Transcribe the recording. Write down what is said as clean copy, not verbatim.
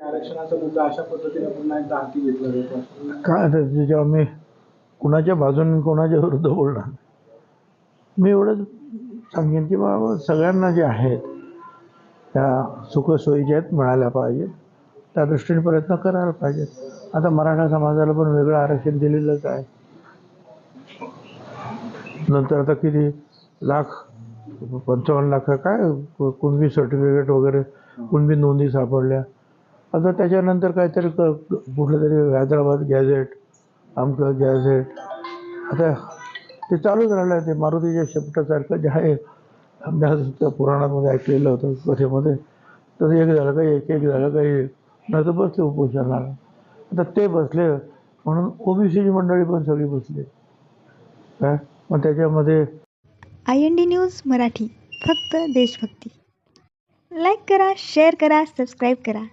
आरक्षणाचा मुद्दा अशा पद्धतीने पुन्हा एकदा हाती घेतला जातो. काय आता जेव्हा मी कुणाच्या बाजूने कोणाच्या विरुद्ध बोलणार, मी एवढंच सांगेन की बाबा सगळ्यांना जे आहेत त्या सुखसोयीच्या आहेत मिळाल्या पाहिजेत, त्या दृष्टीने प्रयत्न करायला पाहिजेत. आता मराठा समाजाला पण वेगळं आरक्षण दिलेलंच आहे. नंतर आता किती लाख 55 लाख काय कुणबी सर्टिफिकेट वगैरे कुणबी नोंदी सापडल्या. आता त्याच्यानंतर काहीतरी कुठलं तरी हैदराबाद गॅझेट आमचं गॅझेट आता ते चालूच राहिलं आहे. ते मारुतीच्या शेपटासारखं जे आहे आमच्या त्या पुराणामध्ये ऐकलेलं होतं कथेमध्ये, तसं एक झालं काही एक झालं काही नाही तर बसले उपोषणाला. आता ते बसले म्हणून ओबीसीची मंडळी पण सगळी बसली काय. मग त्याच्यामध्ये IND न्यूज मराठी, फक्त देशभक्ती. लाईक करा, शेअर करा, सबस्क्राईब करा.